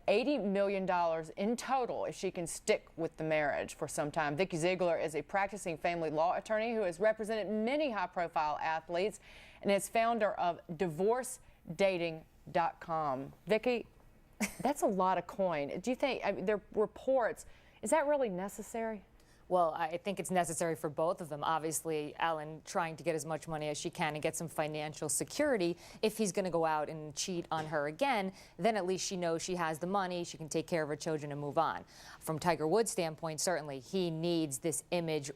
$80 million in total if she can stick with the marriage for some time. Vikki Ziegler is a practicing family law attorney who has represented many high-profile athletes and is founder of DivorceDating.com. Vikki, that's a lot of coin. Do you think, there are reports, is that really necessary? Well, I think it's necessary for both of them. Obviously, Ellen trying to get as much money as she can and get some financial security. If he's going to go out and cheat on her again, then at least she knows she has the money, she can take care of her children and move on. From Tiger Woods' standpoint, certainly he needs this image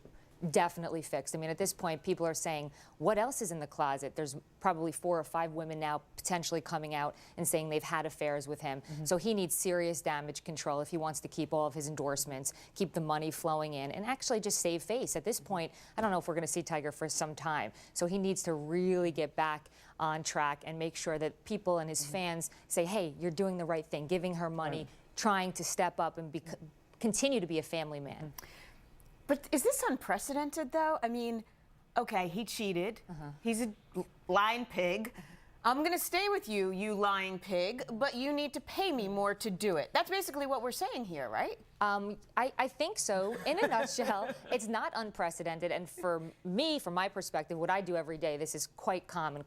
definitely fixed. I mean, at this point, people are saying, what else is in the closet? There's probably 4 or 5 women now potentially coming out and saying they've had affairs with him. So he needs serious damage control if he wants to keep all of his endorsements, keep the money flowing in, and actually just save face. At this point, I don't know if we're going to see Tiger for some time. So he needs to really get back on track and make sure that people and his fans say, hey, you're doing the right thing, giving her money, trying to step up and continue to be a family man. But is this unprecedented, though? I mean, okay, he cheated. He's a lying pig. I'm going to stay with you, you lying pig, but you need to pay me more to do it. That's basically what we're saying here, right? I think so. In a nutshell, it's not unprecedented. And for me, from my perspective, what I do every day, this is quite common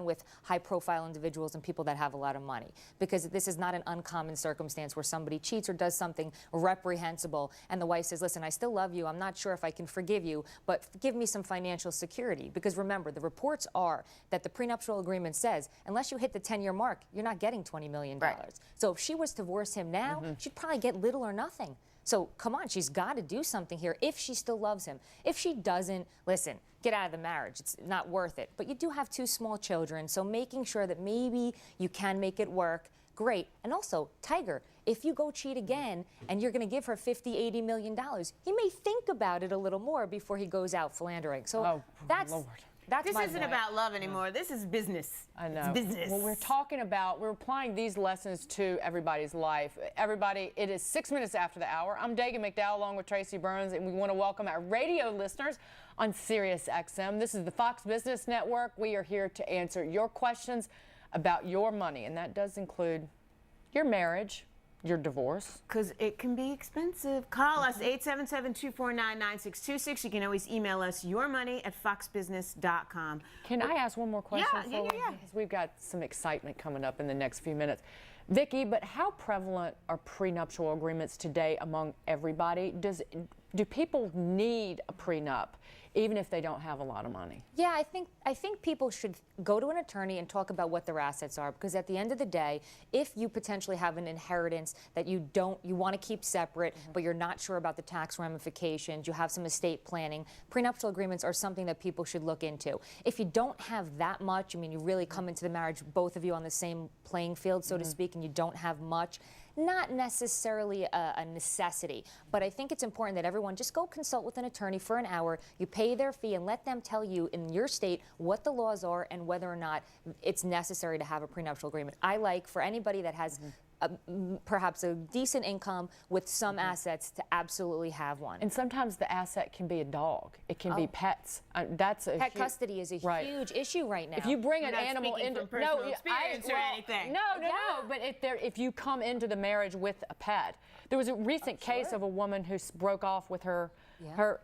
with high-profile individuals and people that have a lot of money. Because this is not an uncommon circumstance where somebody cheats or does something reprehensible, and the wife says, listen, I still love you. I'm not sure if I can forgive you, but give me some financial security. Because remember, the reports are that the prenuptial agreement says, unless you hit the 10-year mark, you're not getting $20 million. Right. So if she was to divorce him now, she'd probably get little or nothing. So come on, she's got to do something here if she still loves him. If she doesn't, listen, get out of the marriage. It's not worth it. But you do have 2 small children, so making sure that maybe you can make it work, great. And also, Tiger, if you go cheat again and you're going to give her $50–80 million, he may think about it a little more before he goes out philandering. So that's this isn't about love anymore. This is business. I know. It's business. Well, we're applying these lessons to everybody's life. Everybody, it is 6 minutes after the hour. I'm Dagan McDowell along with Tracy Burns, and we want to welcome our radio listeners on Sirius XM. This is the Fox Business Network. We are here to answer your questions about your money, and that does include your marriage, your divorce. Because it can be expensive. Call us, 877-249-9626. You can always email us yourmoney@foxbusiness.com. Can I ask one more question? Yeah. Because we've got some excitement coming up in the next few minutes. Vikki, but how prevalent are prenuptial agreements today among everybody? Do people need a prenup, even if they don't have a lot of money? Yeah, I think people should go to an attorney and talk about what their assets are, because at the end of the day, if you potentially have an inheritance that you want to keep separate, but you're not sure about the tax ramifications, you have some estate planning, prenuptial agreements are something that people should look into. If you don't have that much, I mean, you really come into the marriage, both of you on the same playing field, so to speak, and you don't have much, not necessarily a necessity, but I think it's important that everyone just go consult with an attorney for an hour. You pay their fee and let them tell you in your state what the laws are and whether or not it's necessary to have a prenuptial agreement. I like for anybody that has perhaps a decent income with some assets to absolutely have one. And sometimes the asset can be a dog. It can be pets. That's a pet custody is a huge issue right now. If you bring You're an not animal into experience or anything. No. But if you come into the marriage with a pet, there was a recent case of a woman who broke off with her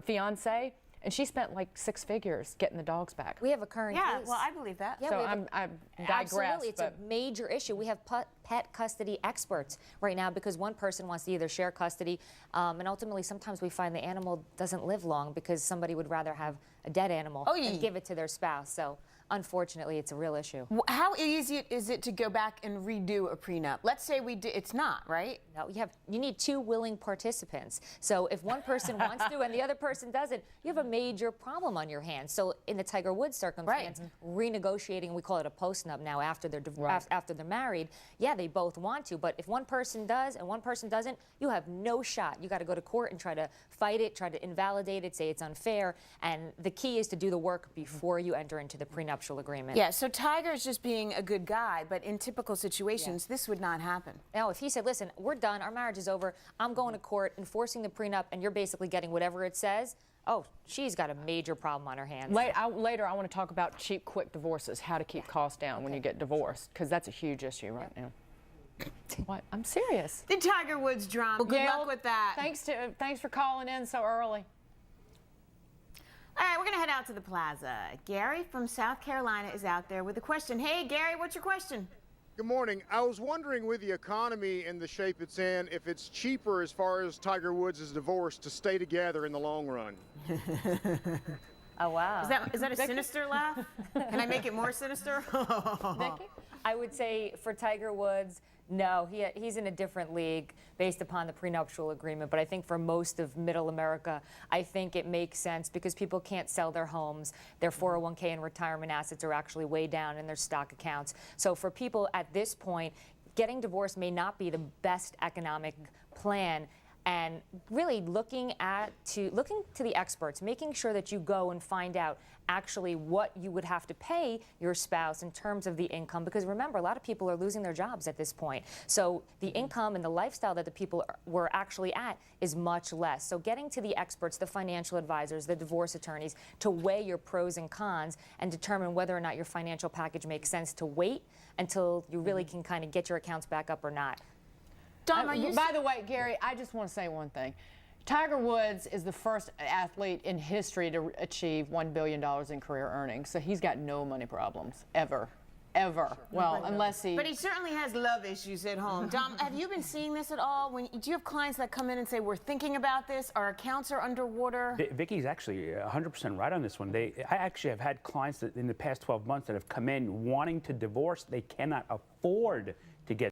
fiance. And she spent like 6 figures getting the dogs back. We have a current case. Yeah, well, I believe that. Yeah, so I digress. Absolutely, it's a major issue. We have pet custody experts right now because one person wants to either share custody, and ultimately sometimes we find the animal doesn't live long because somebody would rather have a dead animal and give it to their spouse. So unfortunately, it's a real issue. How easy is it to go back and redo a prenup? Let's say it's not, right? No, you need 2 willing participants. So if one person wants to and the other person doesn't, you have a major problem on your hands. So in the Tiger Woods circumstance, renegotiating, we call it a post-nup now after they're after they're married. Yeah, they both want to, but if one person does and one person doesn't, you have no shot. You got to go to court and try to fight it, try to invalidate it, say it's unfair. And the key is to do the work before you enter into the prenuptial agreement. Yeah, so Tiger's just being a good guy, but in typical situations, this would not happen. Now, if he said, listen, we're done, our marriage is over, I'm going to court, enforcing the prenup, and you're basically getting whatever it says, oh, she's got a major problem on her hands. Later, I want to talk about cheap, quick divorces, how to keep costs down when you get divorced, because that's a huge issue right now. What? I'm serious. The Tiger Woods drama. Well, good Gail, luck with that. Thanks for calling in so early. All right, we're going to head out to the plaza. Gary from South Carolina is out there with a question. Hey, Gary, what's your question? Good morning. I was wondering, with the economy and the shape it's in, if it's cheaper as far as Tiger Woods' divorce to stay together in the long run. Oh, wow. Is that a sinister laugh? Can I make it more sinister? Vicky? I would say for Tiger Woods, no, he's in a different league based upon the prenuptial agreement. But I think for most of middle America, I think it makes sense because people can't sell their homes. Their 401k and retirement assets are actually way down in their stock accounts. So for people at this point, getting divorced may not be the best economic plan. And really looking to the experts, making sure that you go and find out actually what you would have to pay your spouse in terms of the income, because remember, a lot of people are losing their jobs at this point. So the income and the lifestyle that the people were actually at is much less. So getting to the experts, the financial advisors, the divorce attorneys, to weigh your pros and cons and determine whether or not your financial package makes sense to wait until you really can kind of get your accounts back up or not. Dom, By the way, Gary, I just want to say one thing. Tiger Woods is the first athlete in history to achieve $1 billion in career earnings. So he's got no money problems, ever. Ever. Well, unless he... But he certainly has love issues at home. Dom, have you been seeing this at all? Do you have clients that come in and say, we're thinking about this, our accounts are underwater? Vicki's actually 100% right on this one. I actually have had clients that in the past 12 months that have come in wanting to divorce. They cannot afford to get